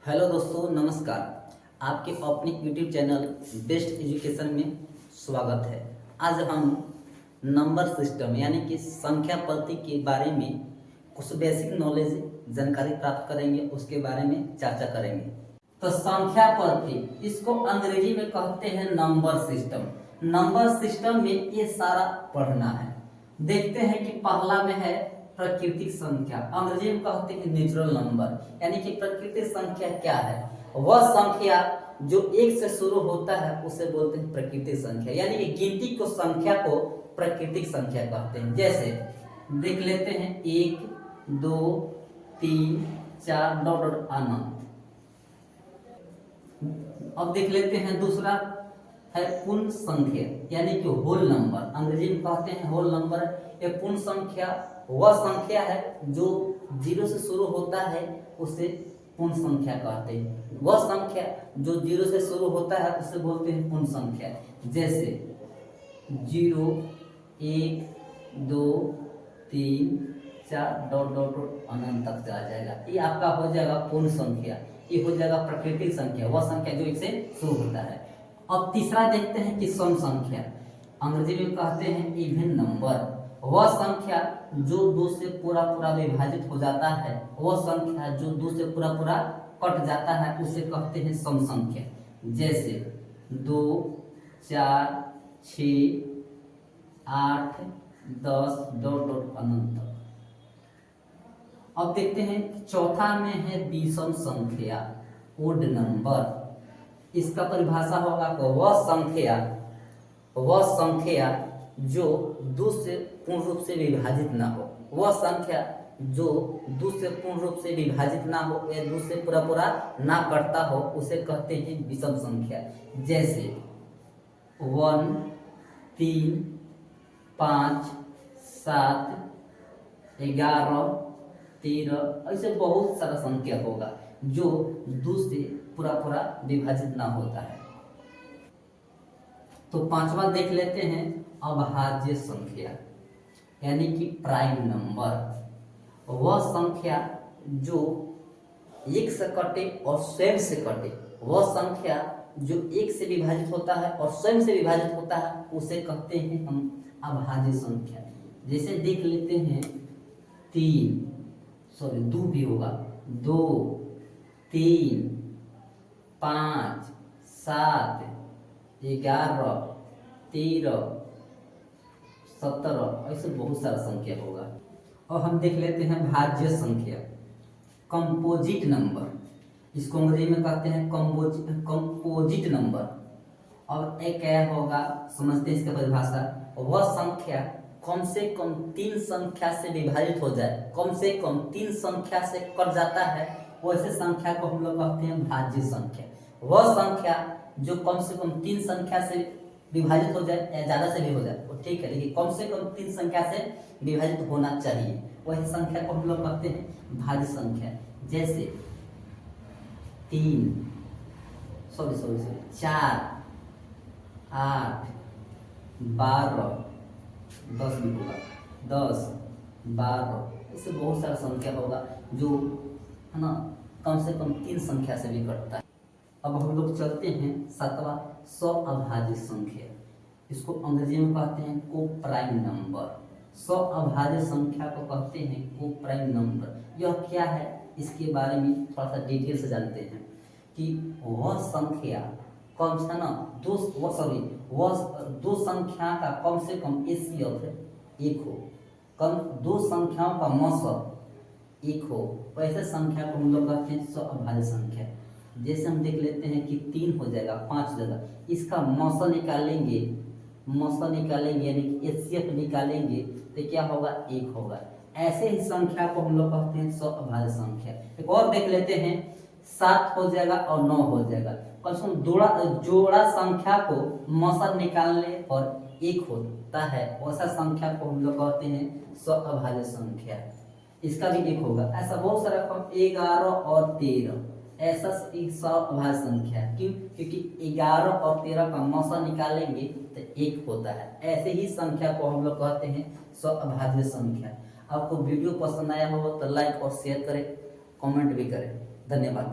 Hello दोस्तों, नमस्कार। आपके अपने यूट्यूब चैनल बेस्ट एजुकेशन में स्वागत है। आज हम नंबर सिस्टम यानी कि संख्या पद्धति के बारे में कुछ बेसिक नॉलेज जानकारी प्राप्त करेंगे, उसके बारे में चर्चा करेंगे। तो संख्या पद्धति, इसको अंग्रेजी में कहते हैं नंबर सिस्टम। नंबर सिस्टम में ये सारा पढ़ना है। देखते हैं कि पहला में है प्राकृतिक संख्या, अंग्रेजी में कहते हैं नेचुरल नंबर। यानी कि प्राकृतिक संख्या क्या है? वह संख्या जो एक से शुरू होता है उसे बोलते हैं प्राकृतिक संख्या। यानी कि गिनती को संख्या को प्राकृतिक संख्या कहते हैं। जैसे देख लेते हैं 1 2 3 4 डॉट डॉट अनंत। अब देख लेते हैं दूसरा है पूर्ण संख्या यानी कि होल नंबर, अंग्रेजी में कहते हैं होल नंबर। ये पूर्ण संख्या वह संख्या है जो 0 से शुरू होता है उसे पूर्ण संख्या कहते हैं। वह संख्या जो 0 से शुरू होता है उसे बोलते हैं पूर्ण संख्या। जैसे 0 1 2 3 4 डॉट डॉट डॉट अनंत तक चला जाएगा। ये आपका हो जाएगा पूर्ण संख्या। ये हो जाएगा प्राकृतिक संख्या, वह संख्या जो 1 से शुरू होता है। अब तीसरा देखते हैं कि सम संख्या, अंग्रेजी में कहते हैं इवन नंबर। वह संख्या जो 2 से पूरा पूरा विभाजित हो जाता है, वह संख्या जो 2 से पूरा पूरा कट जाता है उसे कहते हैं सम संख्या। जैसे 2 4 6 8 10 डॉट डॉट अनंत। अब देखते हैं चौथा में है विषम संख्या, ओड नंबर। इसका परिभाषा होगा कि वह संख्या जो 2 से पूर्ण रूप से विभाजित ना हो, वह संख्या जो 2 से पूर्ण रूप से विभाजित ना हो या 2 से पूरा पूरा ना कटता हो उसे कहते हैं विषम संख्या। जैसे 1 3 5 7 11 13, ऐसे बहुत सारा संख्या होगा जो 2 से पूरा पूरा विभाजित ना होता है। तो पांचवा देख लेते हैं अभाज्य संख्या यानी कि प्राइम नंबर। वह संख्या जो 1 से कटे और स्वयं से कटे, वह संख्या जो 1 से विभाजित होता है और स्वयं से विभाजित होता है उसे कहते हैं हम अभाज्य संख्या। जैसे देख लेते हैं 2 भी होगा, 2 3 5 7 11 13 17, ऐसे बहुत सारा संख्या होगा। और हम देख लेते हैं भाज्य संख्या, कंपोजिट नंबर। इसको अंग्रेजी में कहते हैं कंपोजिट नंबर। और एक क्या होगा समझते हैं इसका परिभाषा, वह संख्या कम से कम 3 संख्या से विभाजित हो जाए, कम से कम 3 संख्या से कट जाता है, वैसे संख्या को हम लोग कहते हैं भाज्य संख्या। वह संख्या जो कम से कम 3 संख्या से विभाजित हो जाए या ज्यादा से भी हो जाए वो ठीक है, लेकिन कम से कम 3 संख्या से विभाजित होना चाहिए, वही संख्या को हम लोग कहते हैं भाज्य संख्या। जैसे 4 8 12 10 भी होगा, 10 12, इससे बहुत सारा संख्या होगा जो है ना कम से कम 3 संख्या से भी कटता है। अब हम लोग चलते हैं 7वां अभाज्य संख्या। इसको अंग्रेजी में कहते हैं कोप्राइम नंबर। अभाज्य संख्या को कहते हैं कोप्राइम नंबर। यह क्या है इसके बारे में थोड़ा सा डिटेल से जानते हैं कि वह संख्या कम से ना दो संख्या का कम से कम एचसीएफ 1 हो, कम 2 संख्याओं का मौसम 1 हो, वैसे संख्या को हम लोग कहते हैं अभाज्य संख्या। जैसे हम देख लेते हैं कि 3 हो जाएगा, 5 हो जाएगा, इसका मौसम निकालेंगे यानी कि एचसीएफ निकालेंगे तो क्या होगा 1 होगा। ऐसे ही संख्या को हम लोग कहते हैं अभाज्य संख्या। एक और देख लेते हैं 7 हो जाएगा और 9 हो जाएगा, कम से कम जोड़ा संख्या को मौसम निकालने पर 1 होता है, वैसा संख्या को हम लोग कहते हैं अभाज्य संख्या। इसका भी 1 होगा। ऐसा बहुत सारा 11 और 13 ऐसा अभाज्य संख्या। क्यों? क्योंकि 11 और 13 का मौसम निकालेंगे तो 1 होता है। ऐसे ही संख्या को हम लोग कहते हैं अभाज्य संख्या। आपको वीडियो पसंद आया हो तो लाइक और शेयर करें, कमेंट भी करें। धन्यवाद।